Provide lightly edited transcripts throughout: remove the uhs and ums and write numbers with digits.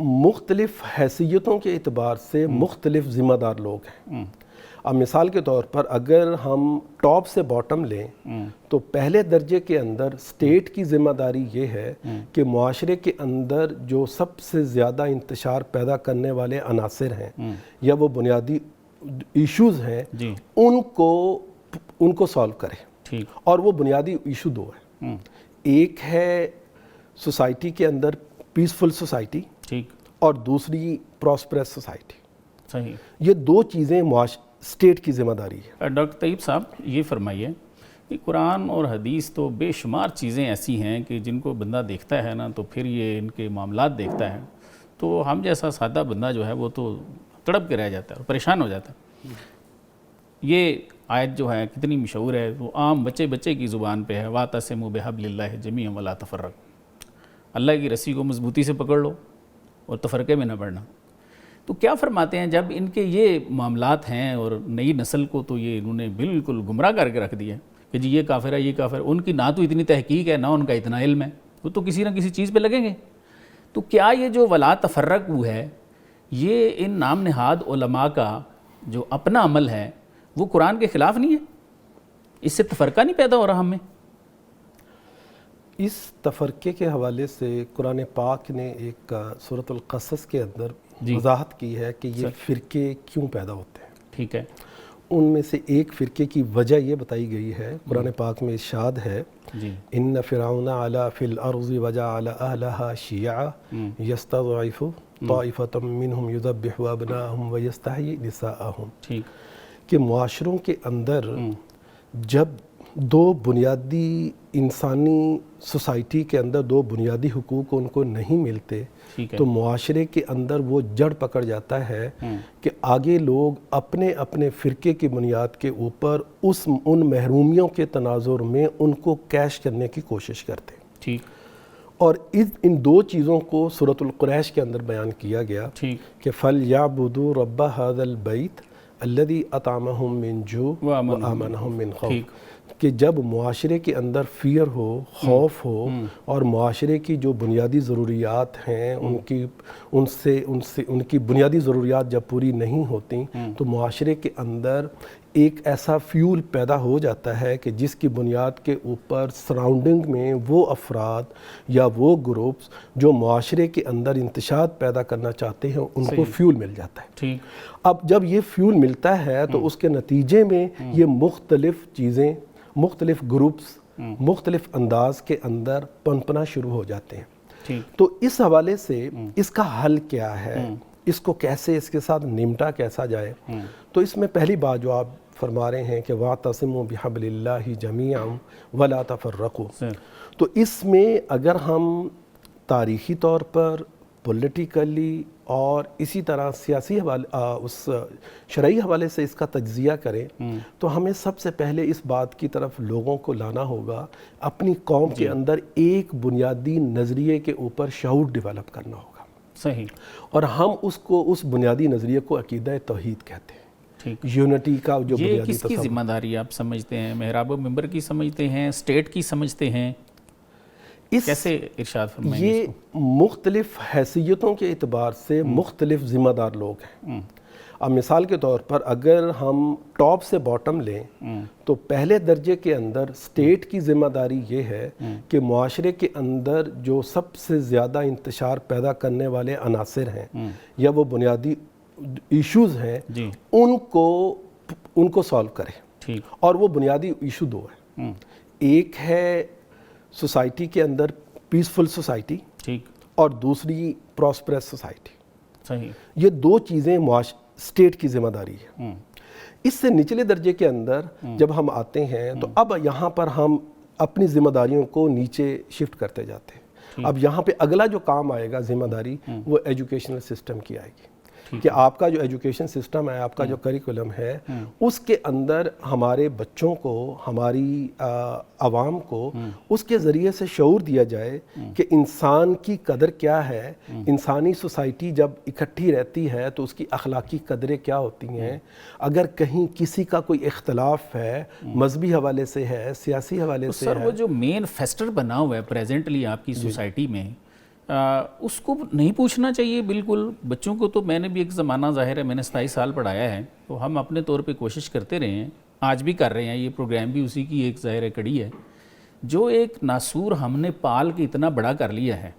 مختلف حیثیتوں کے اعتبار سے مختلف ذمہ دار لوگ ہیں۔ اب مثال کے طور پر اگر ہم ٹاپ سے باٹم لیں تو پہلے درجے کے اندر اسٹیٹ کی ذمہ داری یہ ہے کہ معاشرے کے اندر جو سب سے زیادہ انتشار پیدا کرنے والے عناصر ہیں یا وہ بنیادی ایشوز ہیں ان کو سالو کرے، اور وہ بنیادی ایشو دو ہیں۔ ایک ہے سوسائٹی کے اندر پیسفل سوسائٹی، اور دوسری پراسپرس سوسائٹی۔ صحیح، یہ دو چیزیں اسٹیٹ کی ذمہ داری ہے۔ ڈاکٹر طیب صاحب یہ فرمائیے کہ قرآن اور حدیث تو بے شمار چیزیں ایسی ہیں کہ جن کو بندہ دیکھتا ہے نا تو پھر یہ ان کے معاملات دیکھتا ہے تو ہم جیسا سادہ بندہ جو ہے وہ تو تڑپ کے رہ جاتا ہے اور پریشان ہو جاتا ہے۔ یہ آیت جو ہے کتنی مشہور ہے، وہ عام بچے کی زبان پہ ہے، وَاعْتَصِمُوا بِحَبْلِ اللَّهِ جَمِيعًا وَلَا تَفَرَّقُوا، اللہ کی رسی کو مضبوطی سے پکڑ لو اور تفرقے میں نہ پڑنا۔ تو کیا فرماتے ہیں جب ان کے یہ معاملات ہیں اور نئی نسل کو تو یہ انہوں نے بالکل گمراہ کر کے رکھ دیا کہ جی یہ کافر ہے، یہ کافر ہے، ان کی نہ تو اتنی تحقیق ہے نہ ان کا اتنا علم ہے، وہ تو کسی نہ کسی چیز پہ لگیں گے۔ تو کیا یہ جو ولا تفرقوا ہے یہ ان نام نہاد علماء کا جو اپنا عمل ہے وہ قرآن کے خلاف نہیں ہے؟ اس سے تفرقہ نہیں پیدا ہو رہا ہم میں؟ اس تفرقے کے حوالے سے قرآن پاک نے ایک سورۃ القصص کے اندر وضاحت کی ہے کہ یہ فرقے کیوں پیدا ہوتے ہیں۔ ٹھیک ہے، ان میں سے ایک فرقے کی وجہ یہ بتائی گئی ہے، قرآن پاک میں ارشاد ہے ان فرعون علا فی الارض وجعل اہلہا شیعا یستضعف طائفۃ منہم یذبح ابناءہم ویستحیی نساءہم، کہ معاشروں کے اندر جب دو بنیادی انسانی سوسائٹی کے اندر دو بنیادی حقوق ان کو نہیں ملتے تو معاشرے کے اندر وہ جڑ پکڑ جاتا ہے کہ آگے لوگ اپنے اپنے فرقے کی بنیاد کے اوپر ان محرومیوں کے تناظر میں ان کو کیش کرنے کی کوشش کرتے، اور ان دو چیزوں کو سورۃ القریش کے اندر بیان کیا گیا کہ فَلْيَعْبُدُوا رَبَّ هَذَا الْبَيْتِ الَّذِي أَطْعَمَهُم مِّن جُوعٍ وَآمَنَهُم مِّن خَوْفٍ، کہ جب معاشرے کے اندر فیئر ہو، خوف ہو، اور معاشرے کی جو بنیادی ضروریات ہیں ان کی بنیادی ضروریات جب پوری نہیں ہوتی تو معاشرے کے اندر ایک ایسا فیول پیدا ہو جاتا ہے کہ جس کی بنیاد کے اوپر سراؤنڈنگ میں وہ افراد یا وہ گروپس جو معاشرے کے اندر انتشار پیدا کرنا چاہتے ہیں ان کو فیول مل جاتا ہے۔ اب جب یہ فیول ملتا ہے تو اس کے نتیجے میں یہ مختلف چیزیں، مختلف گروپس مختلف انداز کے اندر پنپنا شروع ہو جاتے ہیں۔ تو اس حوالے سے اس کا حل کیا ہے، اس کو کیسے، اس کے ساتھ نمٹا کیسا جائے، تو اس میں پہلی بات جو آپ فرما رہے ہیں کہ وَاعْتَصِمُوا بِحَبْلِ اللَّهِ جَمِيعًا وَلَا تَفَرَّقُوا، تو اس میں اگر ہم تاریخی طور پر، پولیٹیکلی اور اسی طرح سیاسی شرعی حوالے سے اس کا تجزیہ کریں تو ہمیں سب سے پہلے اس بات کی طرف لوگوں کو لانا ہوگا، اپنی قوم کے اندر ایک بنیادی نظریے کے اوپر شعور ڈیولپ کرنا ہوگا۔ صحیح، اور ہم اس بنیادی نظریے کو عقیدہ توحید کہتے ہیں، یونٹی کا جو یہ بنیادی کس کی ذمہ داری آپ سمجھتے ہیں؟ محراب و منبر کی سمجھتے ہیں، اسٹیٹ کی سمجھتے ہیں؟ کیسے ارشاد فرمائیں گے؟ یہ مختلف حیثیتوں کے اعتبار سے مختلف ذمہ دار لوگ ہیں۔ اب مثال کے طور پر اگر ہم ٹاپ سے باٹم لیں تو پہلے درجے کے اندر اسٹیٹ کی ذمہ داری یہ ہے کہ معاشرے کے اندر جو سب سے زیادہ انتشار پیدا کرنے والے عناصر ہیں یا وہ بنیادی ایشوز ہیں ان کو سالو کرے، اور وہ بنیادی ایشو دو ہیں۔ ایک ہے سوسائٹی کے اندر پیسفل سوسائٹی، اور دوسری پراسپرس سوسائٹی۔ یہ دو چیزیں اسٹیٹ کی ذمہ داری ہے۔ اس سے نچلے درجے کے اندر جب ہم آتے ہیں تو اب یہاں پر ہم اپنی ذمہ داریوں کو نیچے شفٹ کرتے جاتے ہیں۔ اب یہاں پہ اگلا جو کام آئے گا ذمہ داری وہ ایجوکیشنل سسٹم کی آئے گی کہ آپ کا جو ایجوکیشن سسٹم ہے، آپ کا جو کریکولم ہے، اس کے اندر ہمارے بچوں کو، ہماری عوام کو اس کے ذریعے سے شعور دیا جائے کہ انسان کی قدر کیا ہے، انسانی سوسائٹی جب اکٹھی رہتی ہے تو اس کی اخلاقی قدریں کیا ہوتی ہیں، اگر کہیں کسی کا کوئی اختلاف ہے، مذہبی حوالے سے ہے، سیاسی حوالے سے ہے۔ سر وہ جو مین فیسٹر بنا ہوا ہے پریزنٹلی آپ کی سوسائٹی میں، اس کو نہیں پوچھنا چاہیے بالکل. بچوں کو تو میں نے بھی ایک زمانہ ظاہر ہے میں نے 27 سال پڑھایا ہے, تو ہم اپنے طور پہ کوشش کرتے رہے ہیں, آج بھی کر رہے ہیں, یہ پروگرام بھی اسی کی ایک ظاہر کڑی ہے. جو ایک ناسور ہم نے پال کے اتنا بڑا کر لیا ہے,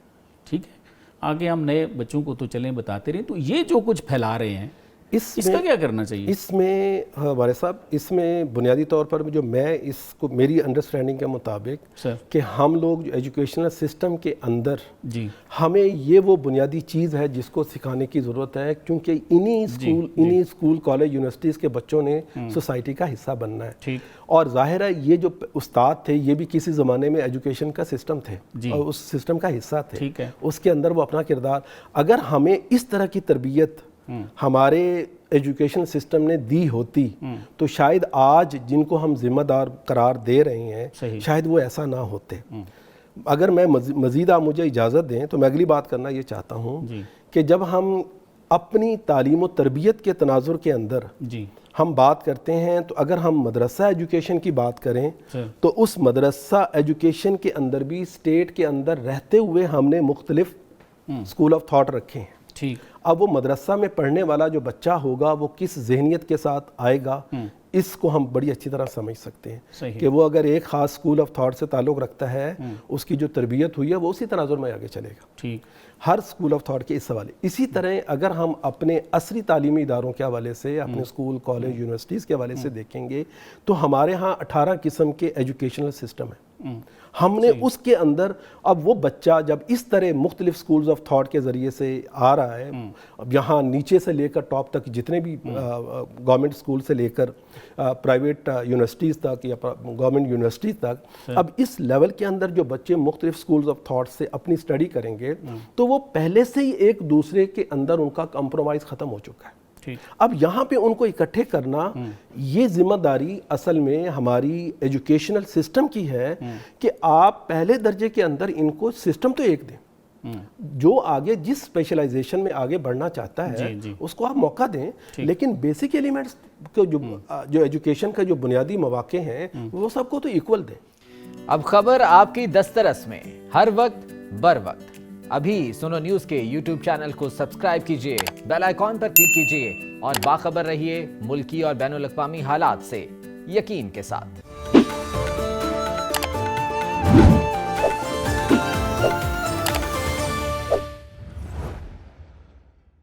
ٹھیک ہے, آگے ہم نئے بچوں کو تو چلیں بتاتے رہیں. تو یہ جو کچھ پھیلا رہے ہیں اس کا کیا کرنا چاہیے؟ اس میں ہمارے صاحب اس میں بنیادی طور پر جو میں اس کو میری انڈرسٹینڈنگ کے مطابق کہ ہم لوگ جو ایجوکیشنل سسٹم کے اندر جی ہمیں یہ وہ بنیادی چیز ہے جس کو سکھانے کی ضرورت ہے, کیونکہ انہی اسکول کالج یونیورسٹیز کے بچوں نے سوسائٹی کا حصہ بننا ہے. اور ظاہر ہے یہ جو استاد تھے یہ بھی کسی زمانے میں ایجوکیشن کا سسٹم تھے اور اس سسٹم کا حصہ تھے, اس کے اندر وہ اپنا کردار, اگر ہمیں اس طرح کی تربیت ہمارے ایجوکیشن سسٹم نے دی ہوتی تو شاید آج جن کو ہم ذمہ دار قرار دے رہے ہیں شاید وہ ایسا نہ ہوتے. اگر میں مزید آپ مجھے اجازت دیں تو میں اگلی بات کرنا یہ چاہتا ہوں کہ جب ہم اپنی تعلیم و تربیت کے تناظر کے اندر ہم بات کرتے ہیں تو اگر ہم مدرسہ ایجوکیشن کی بات کریں تو اس مدرسہ ایجوکیشن کے اندر بھی اسٹیٹ کے اندر رہتے ہوئے ہم نے مختلف اسکول آف تھاٹ رکھے ہیں. اب وہ مدرسہ میں پڑھنے والا جو بچہ ہوگا وہ کس ذہنیت کے ساتھ آئے گا اس کو ہم بڑی اچھی طرح سمجھ سکتے ہیں کہ وہ اگر ایک خاص اسکول آف تھاٹ سے تعلق رکھتا ہے اس کی جو تربیت ہوئی ہے وہ اسی تناظر میں آگے چلے گا. ہر اسکول آف تھاٹ کے اس حوالے. اسی طرح اگر ہم اپنے عصری تعلیمی اداروں کے حوالے سے اپنے اسکول کالج یونیورسٹیز کے حوالے سے دیکھیں گے تو ہمارے ہاں 18 قسم کے ایجوکیشنل سسٹم ہیں. ہم نے اس کے اندر اب وہ بچہ جب اس طرح مختلف سکولز آف تھاٹ کے ذریعے سے آ رہا ہے, اب یہاں نیچے سے لے کر ٹاپ تک جتنے بھی گورنمنٹ اسکول سے لے کر پرائیویٹ یونیورسٹیز تک یا گورنمنٹ یونیورسٹیز تک, اب اس لیول کے اندر جو بچے مختلف سکولز آف تھاٹ سے اپنی اسٹڈی کریں گے تو وہ پہلے سے ہی ایک دوسرے کے اندر ان کا کمپرومائز ختم ہو چکا ہے. اب یہاں پہ ان کو اکٹھے کرنا یہ ذمہ داری اصل میں ہماری ایجوکیشنل سسٹم کی ہے کہ آپ پہلے درجے کے اندر ان کو سسٹم تو ایک دیں, جو آگے جس اسپیشلائزیشن میں آگے بڑھنا چاہتا ہے اس کو آپ موقع دیں, لیکن بیسک ایلیمنٹس کو جو ایجوکیشن کا جو بنیادی مواقع ہیں وہ سب کو تو ایکول دیں. اب خبر آپ کی دسترس میں ہر وقت بر وقت. ابھی سنو نیوز کے یوٹیوب چینل کو سبسکرائب کیجئے, بیل آئیکن پر کلک کیجئے اور باخبر رہیے ملکی اور بین الاقوامی حالات سے یقین کے ساتھ.